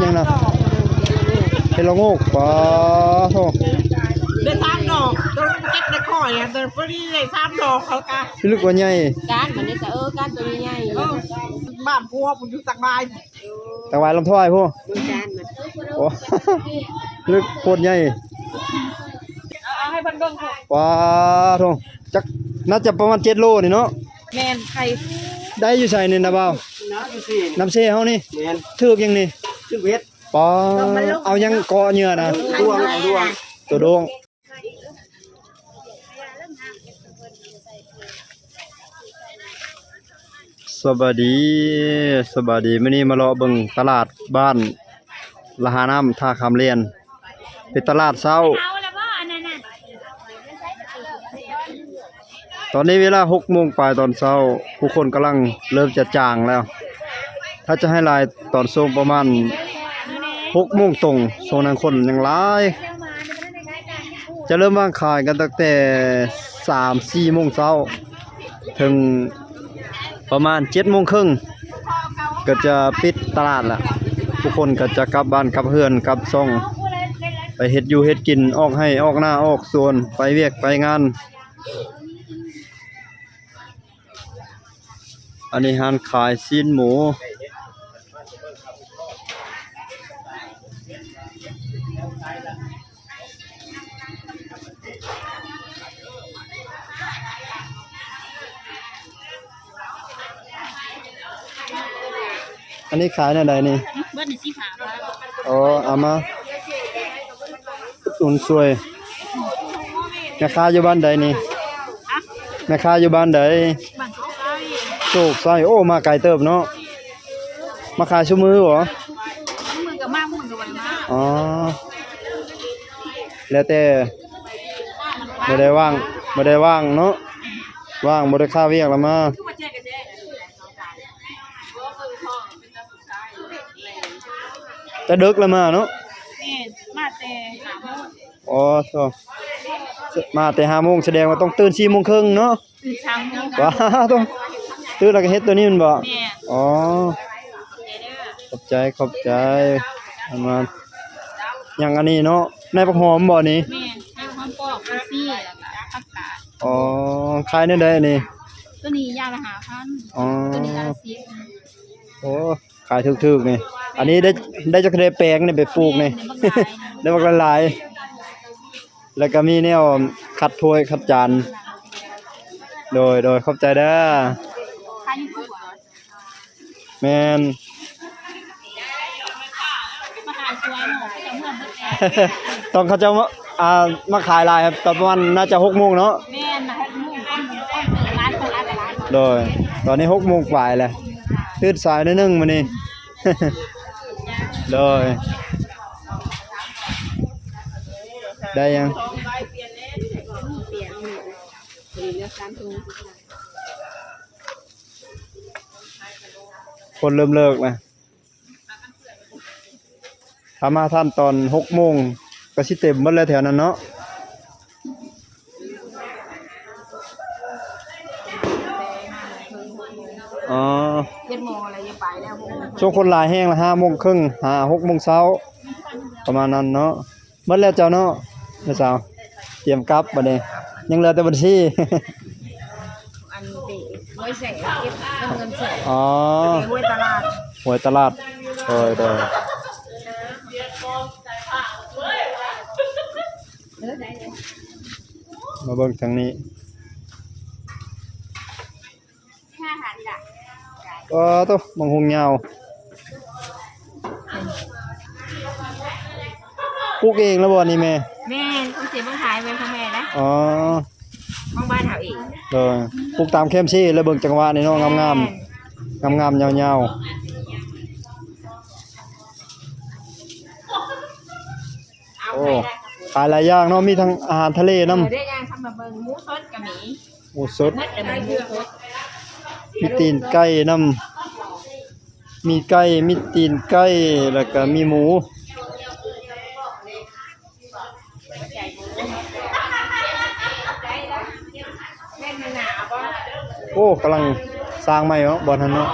ยังนะเป็นละโงกปะโธ่เดินทางดอกตัวเก็บได้ข่อยอ่ะแต่พอดีเลย3 ดอกเขากะพี่ลึกว่าใหญ่การมันนี่ก็การตัวใหญ่บ้านพัวผมอยู่ตักบาย ตะวายลำถ้วยพวกการมันโอ้ลึกโคตรใหญ่เอาให้เพิ่นเบิ่งค่ะปะโธ่จักน่าจะประมาณ7 โลนี่เนาะแม่นไข่ได้อยู่ใส่นี่นะบ่าวน้ำเซ่เฮานี่ถึกยังนี่ถึกเวทปอเอายังเกาะเหยื่อนะดวงตัวดวงสวัสดีมื้อนี้มาเลาะเบิ่งตลาดบ้านละหาน้ำท่าคำเรียนเป็นตลาดเช้าตอนนี้เวลา 6 โมงปลายตอนเช้าผู้คนกำลังเริ่มจะจางแล้วถ้าจะให้ลายตอนช่วงประมาณ 6 โมงตรงโซนนั้นคนยังหลายจะเริ่มวางขายกันตั้งแต่ 3-4 โมงเช้าถึงประมาณ 7 โมงครึ่งก็จะปิดตลาดละทุกคนก็จะกลับบ้านกลับเฮือนกลับซ่องไปเฮ็ดอยู่เฮ็ดกินออกให้ออกหน้าออกสวนไปเวียกไปงานอันนี้ร้านขายซีนหมูอันนี้ขายในใดนี่เบิ้ลสีขาวอ๋อเอามาอุ่นสวยแม่ค้าอยู่บ้านใดนี่แม่ค้าอยู่บ้านใดบ้านโชคไส้โอ้มาไกลเติบเนาะมาขายชั่วมือเหรอมือกับมากมือกับวันมากอ๋อแล้วแต่ไม่ได้ว่างเนาะว่างบ่ได้ค่าเวียกแล้วมาจะดึกแล้วมาเนาะมาแต่อ๋อโธ่มาแต่5 โมงแสดงว่าต้องตื่น4 โมงครึ่งเนาะตื่น3 โมงว้าต้องตื่นแล้วก็เฮ็ดตัวนี้มันบ่อ๋อขอบใจประมาณอย่างอันนี้เนาะในผักหอมบ่นี่แม่ในผักหอมปอกซี่แล้วก็ผักกาดอ๋อขายในใดนี่ตัวนี้ยาละ5,000อ๋อตัวนี้ยาละ10โอ้ขายถูกๆนี่อันนี้ได้จักได้แปลงนี่ไปปลูกนี่ได้บักหลายๆแล้วก็มีแนวคัดถ้วยคัดจานโดยขอบใจเด้อแม่นต้องเขาจะมาขายลายครับตอนประมาณน่าจะ6 โมงเนาะแม่นนะ6 โมงต้นร้านโดยตอนนี้6 โมงปลายแล้วตื่นสายนิดนึงมื้อนี้โดยได้ยังคนเริ่มเลิกแล้วถ้ามาท่านตอน 6 โมงก็สิเต็มหมดแล้วแถวนั้นเนาะอ๋อ7 โมงอะไรจะไปแล้วช่วงคนหลายแห้งละ5 โมงครึ่ง6 โมงเช้าประมาณนั้นเนาะหมดแล้วเจ้าเนาะแม่สาวเตรียมกลับบัดนี้ยังเหลือแต่บัญชีอันติไว้ใส่เก็บเงินใส่อ๋อหวยตลาดโดยมาเบิ่งทางนี้ก็ต้องมองหงยาวปลูกเองแล้วบ่นี่แม่ต้องเสียบ้างขายไปพ่อแม่นะอ๋อบ้านเฮาเองปลูกตามเข้มซี่แล้วเบิ่งจังหวะนี่เนาะงามยาวโอ้ขายหลายอย่างเนาะมีทั้งอาหารทะเลนำได้ย่างทำมาเบิ่งหมูสดก็มีหมูสดมีตีนไก่นำมีไก่มีตีนไก่แล้วก็มีหมูโอ้กำลังสร้างใหม่เนาะบ่ทันเนาะ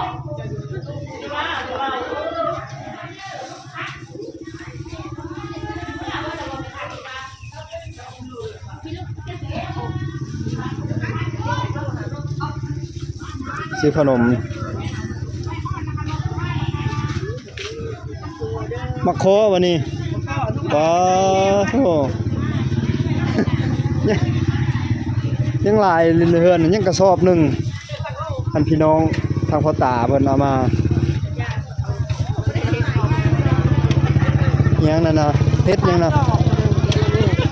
ซื้อขนมมาขอวันนี้ว้าโธ่ ยังหลายเฮือนยังกระสอบหนึงอันพี่น้องทางพ่อตาเพิ่นเอามาอิหยังนั่นน่ะเฮ็ดหยังน่ะ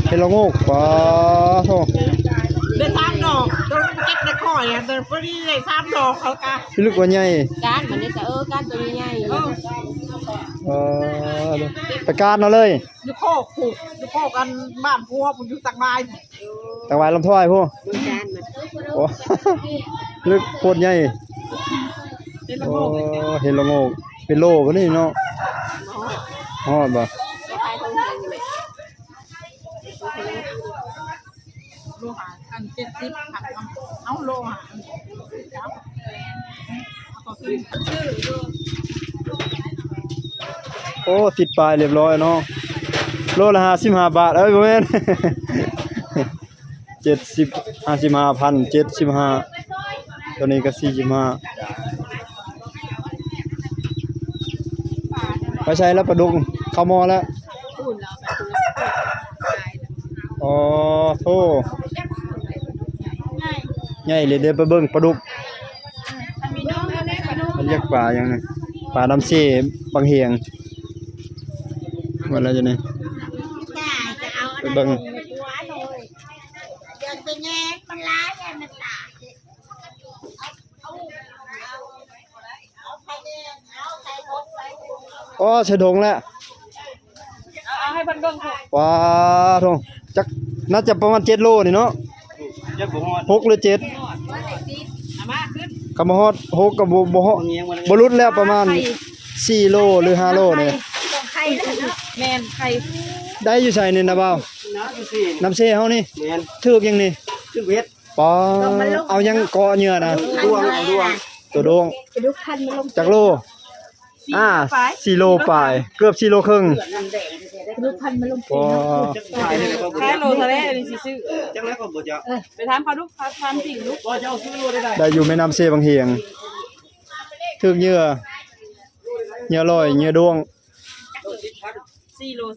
เฮ็ดละโงกว้าโธ่ ได้3ดอกต้องเก็บในคอเนี่ยแต่พอดีได้3ดอกเขากะ พี่ลึกว่าใหญ่ การมันนี่จะการตัวใหญ่ เออ ไปการเอาเลย อยู่โคกผูกอยู่โคกกันบ้านพัวผมอยู่ตักบาย ตะวายลำถ้อยพู่ การมัน โอ้ ลึกโคตรใหญ่ เป็นละ โอ้ โงก เห็นละโงกเป็นโลบ่นี่เนาะฮอดบ่ ไปทางเดินเลย โลหะอัน70หักเอาโลหะเอาซื้อ โอ้ติดปลายเรียบร้อยเนาะโลละ55 บาทเอ้ยบ่แม่น 70 55,000 75ตัวนี้ก็45ไปใช้แล้วปลาดุกเข้าหม้อแล้ว พูดแล้วแบบ อ๋อโธ่ใหญ่เลยเดี๋ยวไปเบิ่งปลาดุก มีน้องแล้วได้ปลาดุก มันเรียกปลาหยังไงปลาน้ำเสบางเฮียงว่าแล้วจังได๋ จะเอา ไปเบิ่ง หัวเลยเดินไปแง่มันร้ายแน่มันตาอ๋อใส่ถุงแล้ว เอาให้เพิ่นเบิ่งค่ะ ว้าโธ่จักน่าจะประมาณ7โลนี่เนาะ จักบ่ฮอด 6หรือ7 เอามาขึ้น ก็บ่ฮอด6ก็บ่ฮอดบ่รุดแล้วประมาณ4โลหรือ5โลนี่ ไข่แล้วเนาะ แม่นไข่ ได้อยู่ใส่นี่นะบ่าว น้ำสิ น้ำเสเฮานี่ แม่น ถึกยังนี่ ขึ้นเวท ปอเอายังเกาะเหยื่อนะ ดวงเอาดวง ตัวโดง ปลาดุกพันมันลง จักโล4โลปลายเกือบ4โลครึ่ง ปลาดุกพันมันลง ปอ จักขายให้แล้วก็บ่ ขายโลเท่าไหร่อันนี้สิซื้อ จักแล้วก็บ่จะ ไปถามเขาดูเขาถามจริงลูก บ่จะเอาซื้อโลได้ ได้อยู่แม่น้ำเสบางเฮียงถึกเหยื่อลอยเหยื่อดวง 4โล3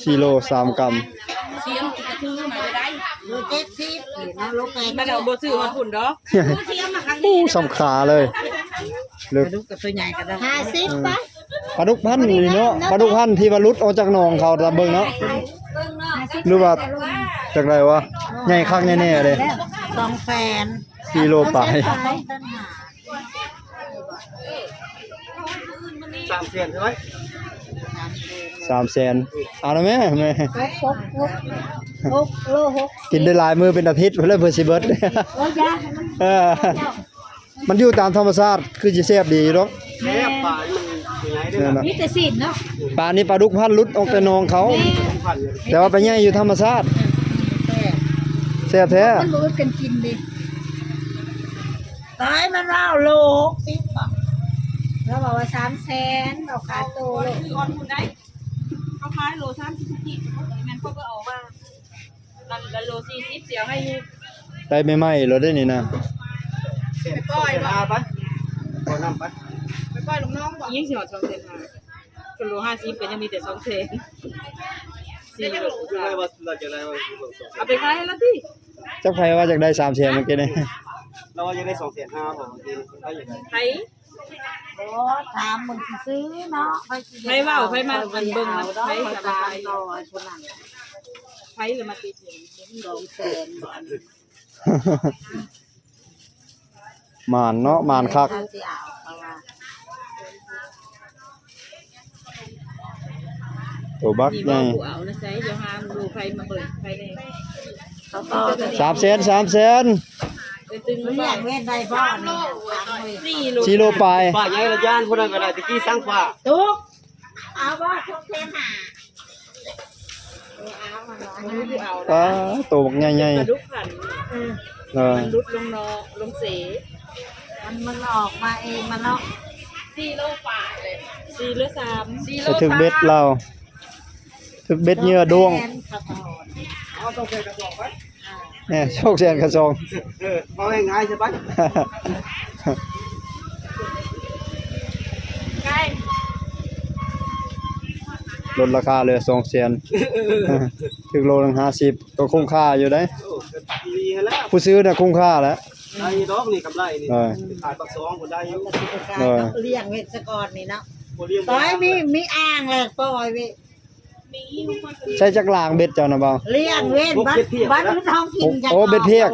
4โล3กรัม เสียมกระทือมาได้ ดู70เห็นนะลูกไก่ มันเอาบ่ซื้อมาพุ่นดอก อู้สำขาเลยลึก ลูกกับตัวใหญ่ก็ได้ 50ป่ะ ปลาดุกพันธุ์นี่เนาะปลาดุกพันธุ์ที่ว่าหลุดออกจากหนองเขาตะเบิ่งเนาะหรือว่าจากไรวะใหญ่คักแน่ๆเลย 2แฟน 4โลปลาย 3เส้นใช่มั้ย 300,000เอาละแม่แม่ 6โล6 กินได้หลายมื้อเป็นอาทิตย์เพิ่นเลยเพิ่นสิเบิด โอ้ยา เออมันอยู่ตามธรรมชาติคือสิแซ่บดีอยู่ดอก แม่ปลามันยังไงได้ นั่นน่ะ มีแต่สีดเนาะ ปลานี่ปลาดุกพันธุ์หลุดออกแต่หนองเขา พันเลย แต่ว่าไปใหญ่อยู่ธรรมชาติแซ่บแท้ มันรู้กันกินดิตายมันว่าโล60ป่ะแล้วบอกว่า300,000เอาขาโตเลย ก่อนพุ่นได้เขาขายโล30กิแม่นเขาก็เอามาละโล40เสียให้อยู่ ได้ใหม่ๆแล้วได้นี่นะ เส้นปล่อยมาปะบ่นำปะ ไปปล่อยลูกน้องบ่ยิ่งสิฮอด2เซนจนโล50ก็ยังมีแต่2เซน4โล จังได๋ว่าเราจะได้ว่า เอาไปขายให้แล้วพี่ จักไผว่าอยากได้300,000เมื่อกี้นี่ เรายังได้2,500,000ผมกินได้ยังไง ไผ โอ้ถามมึงสิซื้อเนาะ ไผเว้าไผมาอันเบิ่งนะไผสบาย น้อยคนนั้น ไผเลยมาติดเอง 200,000บ่ หมานเนาะหมานคัก เขาสิเอาเขาว่า ตัวบัก นี่ ให บ่ ญ่ กูเอานะไสเดี๋ยวหาดูไผมาเบิ่งไผแน่ เขาต่อ 300,000 ไปตึง เรียกเว้นได้บ่นี่ 4โล 4โลปลาย ปลาใหญ่ละย่านพุ่นนั้นก็ได้ตะกี้สร้างปลา ตุ๊กเอาบ่ทุกเทนหา กูเอา ปลาตัวบักใหญ่ ปลาดุกขัน ๆเออ มันลุดลงนอลงเส มันออกมาเองมันเนาะ 4โลป่าเลย4หรือ3 4โล ไปถึกเบ็ดเราถึกเบ็ดเหยื่อดวง เขาต่อ เอาต้องใส่กระสอบไว้ แหน่โชคแสนกระซอง เอาง่ายๆใช่ปะ ใกล้ ลดราคาเหลือ2แสนถึงโลนึง50ก็คุ้มค่าอยู่ได้ โอ้ก็ดีแล้ว ผู้ซื้อน่ะคุ้มค่าแล้ว ได้ดอกนี่กำไรนี่ เออ ขายปักซองคนได้อยู่ กิจการเลี้ยงเวชกรนี่เนาะ บ่เลี้ยง ปล่อยมีอ่างเลยปล่อยเว้ย มีทุกคน ใช้จักรลางเบ็ดเจ้าน่ะบ่ เลี้ยงเว้นบ้านท้องกินจัง โอ้เบ็ดเพียก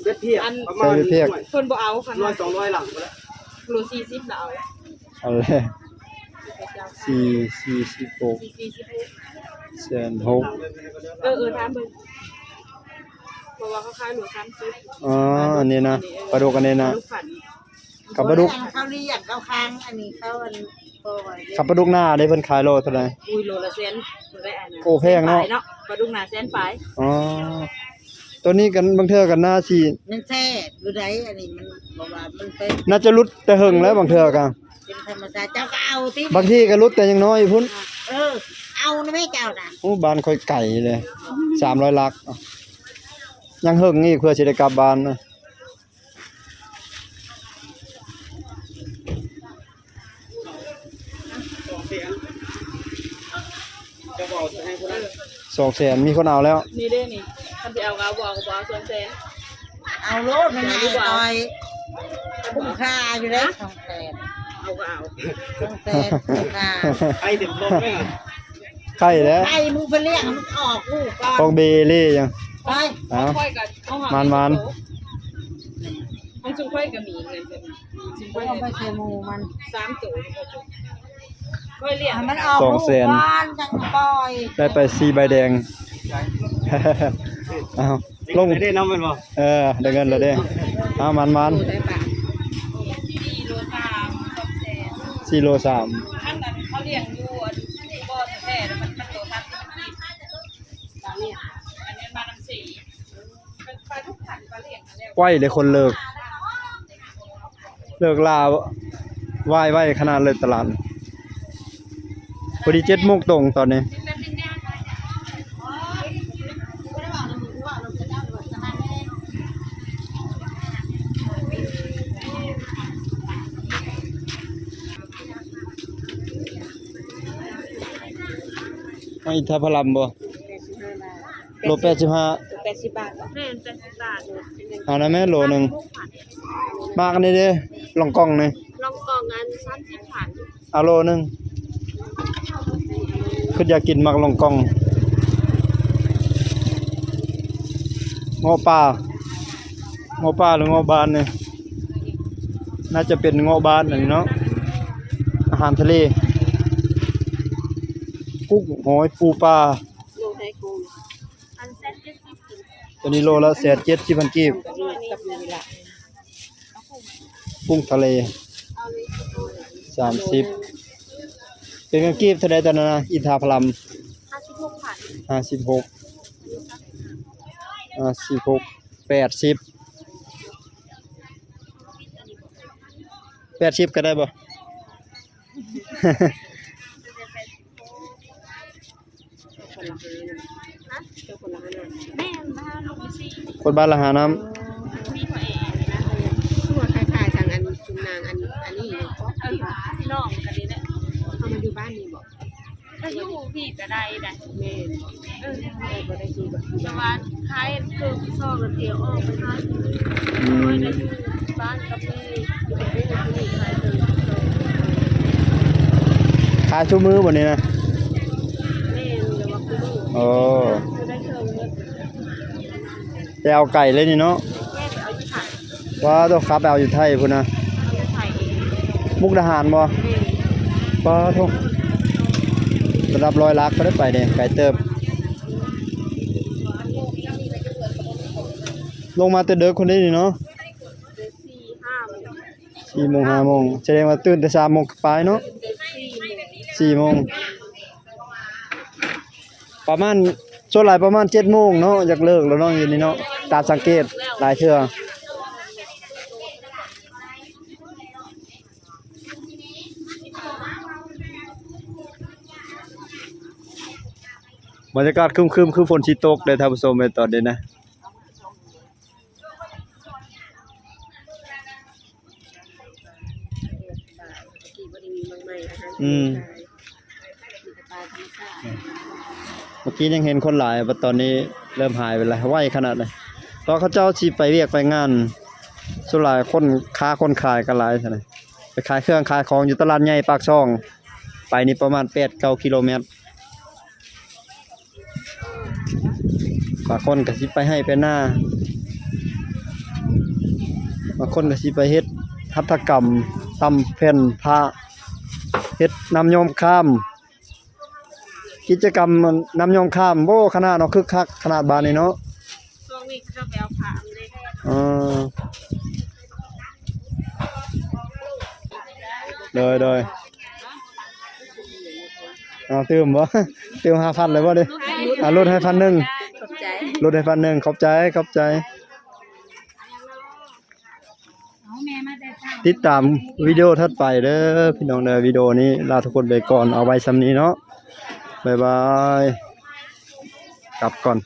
เบ็ดเพียกประมาณ ใส่เบ็ดเพียก คนบ่เอาคัน 100 200หลังไปแล้ว โล40น่ะเอา เอาเลย446 40 แสนหก ถามเบิ่งเพราะว่าเขาขายโล30 อ๋ออันนี้นะปลาดุกอันนี้นะ ลูกขัน กับปลาดุก เขาเลี้ยงเขาค้างอันนี้เขาอันปล่อย กับปลาดุกหน้าได้เพิ่นขายโลเท่าไหร่ อุ้ยโลละแสนบ่ได้อันนั้น โอ้แพงเนาะ ปลาดุกหนาแสนปลาย อ๋อตัวนี้กันบางเทื่อกันหน้าสิ มันแท้ดูได้อันนี้มันบอกว่ามันเป็น น่าจะหลุดแต่หึงแล้วบางเทื่อก็ เป็นธรรมชาติเจ้าก็เอาติ บางทีก็หลุดแต่ยังน้อยพุ่น เอานะแม่เจ้าน่ะ โอ้บ้านค่อยไก่เลย300ลักยังหึงอีกเพื่อสิได้กลับบ้านนะ จะบอกให้คนนั้น 2แสนมีคนเอาแล้ว นี่เด้นี่คันสิเอาก็เอาบ่เอาก็บ่เอา2แสน เอาโลดมันไงต่อยคุ้มค่าอยู่เลย2แสน เอาก็เอา 2แสนคุ้มค่า ไอ้เต็มรถไหมอ่ะ ไข่แล้ว ไอ้มึงไปเลี้ยงมันออกลูกก่อน ของเบเล่ยัง ไป เอา ค่อยก็เอาหา มัน ของจุ่มค่อยก็มีเงินเป็นจุ่มค่อย เอาไปใส่หมูมัน 3ตัวค่อยเลี้ยง ให้มันออกลูกก่อนจังปล่อย ได้ไป4ใบแดง เอาลง ไม่ได้น้ำมันบ่ ได้เงินแล้วเด้เอามัน ได้ปะ4โล3 2แสน 4โล3 อันนั้นเขาเลี้ยงอยู่อันนี้บ่แท้ๆแล้วมันโล30ตาเลี้ยงอันนี้มาน้ำสีเป็นปลาทุกขันปลาเลี้ยงแล้ว ไว้เลยคนเลิกลาไหว้ขนาดเลยตลาดพอดี7โมงตรงตอนนี้เอาอินทผลัมบ่โล85 80 บาทแม่น80 บาท เอานะแม่โลหนึงมากอันนี้เด้ลองกล้องนี่ ลองกองอัน30พัน เอาโลหนึงคืออยากกินมักลองกล้องงอป่าหรืองอบานเนี่ยน่าจะเป็นงอบานอันนี้เนาะอาหารทะเลกุ้งหอยปูปลา โลไทยกูอันเซ็ต70 ตัวนี้โลละ170,000กีบ กับอยู่นี่ล่ะ กุ้งทะเล เอาเลย 30เป็นเงินกีบเท่าใดตอนนั้นนะอินทผลัม 56,000 56 80 80ก็ได้บ่ แม่นบ้านลูกสิ คนบ้านละหาน้ำ มีพ่อเองนะตัวคล้ายๆทางอันชุมนางอันนี้เลยพี่น้องกันนี่แหละเขามาอยู่บ้านนี่บ่ถ้าอยู่พี่ก็ได้ได้แม่บ่ได้สิประมาณคล้ายคือซอกแล้วเตียวออกไปคล้ายน้อยได้อยู่บ้านกับแม่อยู่กับแม่ที่นี่คล้ายคือ ขายชั่วมือบ่นี้นะ แม่หรือว่าคือลูก โอ้ คือได้เชิงเงิน แต่เอาไก่เลยนี่เนาะ แม่ไปเอาอยู่ไทย ว่าต้องขับไปเอาอยู่ไทยพุ่นนะ เอาอยู่ไทยเอง มุกดาหารบ่ แม่ ป้าโทระดับ100ลักก็ได้ไปเนี่ยไก่เติบลงมาแต่เด็กคนนี้นี่เนาะ 4-5 4 โมง 5 โมงแสดงว่าตื่นแต่3 โมงปลายเนาะ 4 โมงประมาณส่วนหลายประมาณ7 โมงเนาะอยากเลิกแล้วเนาะอยู่นี่เนาะตามสังเกตหลายเทื่อบรรยากาศครึมๆคือฝนสิตกเด้อท่านผู้ชมในตอนนี้นะ ม มีแต่ปลาธรรมชาติ เมื่อกี้ยังเห็นคนหลายแต่ตอนนี้เริ่มหายไปแล้วไวขนาดไหนตอนเขาเจ้าสิไปเวียกไปงานส่วนหลายคนค้าคนขายกันหลายซั่นน่ะไปขายเครื่องขายของอยู่ตลาดใหญ่ปากช่องไปนี่ประมาณ8-9 กิโลเมตรบางคนก็สิไปให้ไปหน้าบางคนก็สิไปเฮ็ดหัตถกรรมตำแผ่นผ้าเฮ็ดน้ำย้อมข้าม กิจกรรมน้ำยองข้ามโบขนาดเนาะคึกคักขนาดบานนี่เนาะ ช่วงนี้เขาจะไปเอาผามเลย อ่าโดยเอาเติมบ่ เติม5,000เลยบ่เด้ลดให้1,000 ขอบใจ ลดให้1,000ขอบใจติดตามวิดีโอถัดไปเด้อพี่น้องเด้อวิดีโอนี้ลาทุกคนไปก่อนเอาไว้ส่ำนี้เนาะบ๊ายบายกลับก่อน